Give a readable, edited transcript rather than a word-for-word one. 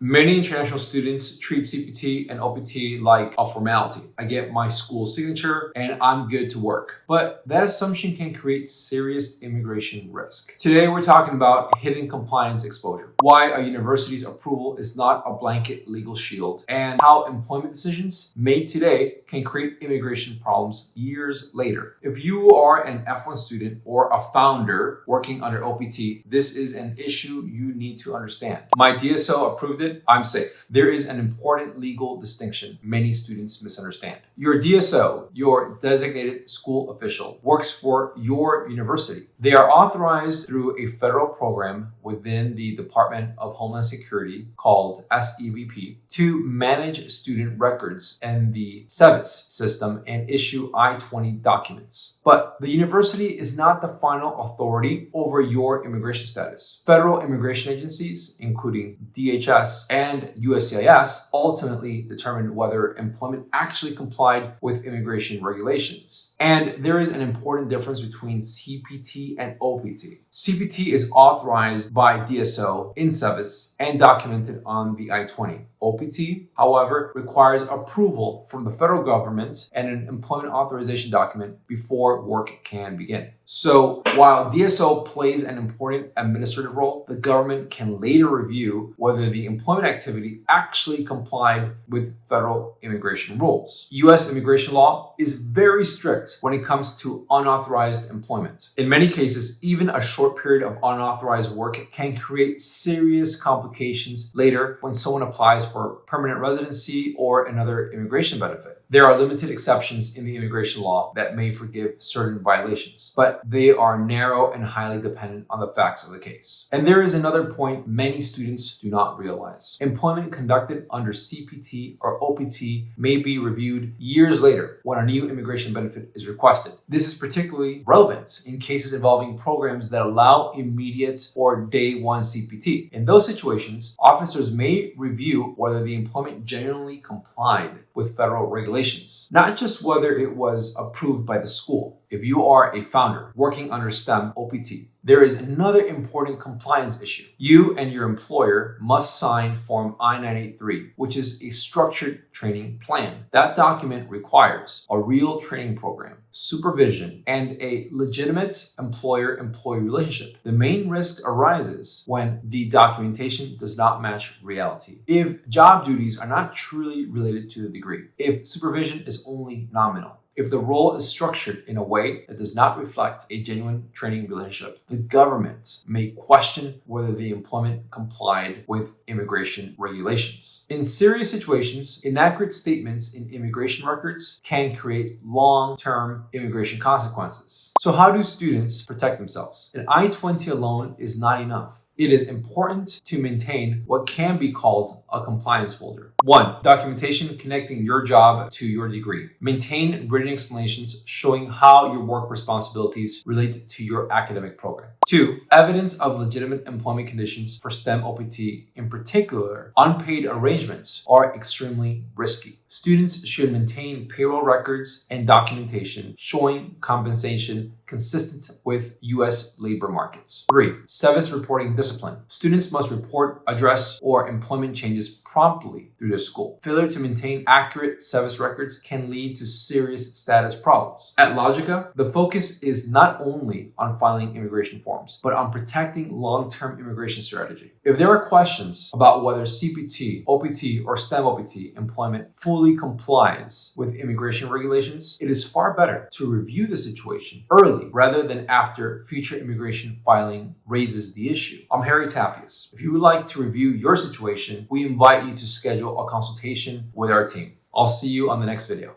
Many international students treat CPT and OPT like a formality. I get my school signature and I'm good to work. But that assumption can create serious immigration risk. Today, we're talking about hidden compliance exposure, why a university's approval is not a blanket legal shield, and how employment decisions made today can create immigration problems years later. If you are an F1 student or a founder working under OPT, this is an issue you need to understand. My DSO approved it. I'm safe. There is an important legal distinction many students misunderstand. Your DSO, your designated school official, works for your university. They are authorized through a federal program within the Department of Homeland Security called SEVP to manage student records and the SEVIS system and issue I-20 documents. But the university is not the final authority over your immigration status. Federal immigration agencies, including DHS and USCIS, ultimately determine whether employment actually complied with immigration regulations. And there is an important difference between CPT and OPT. CPT is authorized by DSO in SEVIS and documented on the I-20. OPT, however, requires approval from the federal government and an employment authorization document before work can begin. So while DSO plays an important administrative role, the government can later review whether the employment activity actually complied with federal immigration rules. U.S. immigration law is very strict when it comes to unauthorized employment. In many cases, even a short period of unauthorized work can create serious complications later when someone applies for permanent residency or another immigration benefit. There are limited exceptions in the immigration law that may forgive certain violations, but they are narrow and highly dependent on the facts of the case. And there is another point many students do not realize. Employment conducted under CPT or OPT may be reviewed years later when a new immigration benefit is requested. This is particularly relevant in cases involving programs that allow immediate or day one CPT. In those situations, officers may review whether the employment genuinely complied with federal regulations, not just whether it was approved by the school. If you are a founder working under STEM OPT, there is another important compliance issue. You and your employer must sign Form I-983, which is a structured training plan. That document requires a real training program, supervision, and a legitimate employer-employee relationship. The main risk arises when the documentation does not match reality. If job duties are not truly related to the degree, if supervision is only nominal, if the role is structured in a way that does not reflect a genuine training relationship, the government may question whether the employment complied with immigration regulations. In serious situations, inaccurate statements in immigration records can create long-term immigration consequences. So how do students protect themselves? An I-20 alone is not enough. It is important to maintain what can be called a compliance folder. 1. Documentation connecting your job to your degree. Maintain written explanations showing how your work responsibilities relate to your academic program. 2. Evidence of legitimate employment conditions for STEM OPT. In particular, unpaid arrangements are extremely risky. Students should maintain payroll records and documentation showing compensation consistent with U.S. labor markets. 3. SEVIS reporting discipline. Students must report, address, or employment changes promptly through their school. Failure to maintain accurate SEVIS records can lead to serious status problems. At Loigica, the focus is not only on filing immigration forms, but on protecting long-term immigration strategy. If there are questions about whether CPT, OPT, or STEM OPT employment fully complies with immigration regulations, it is far better to review the situation early rather than after future immigration filing raises the issue. I'm Tapias. If you would like to review your situation, we invite you to schedule a consultation with our team. I'll see you on the next video.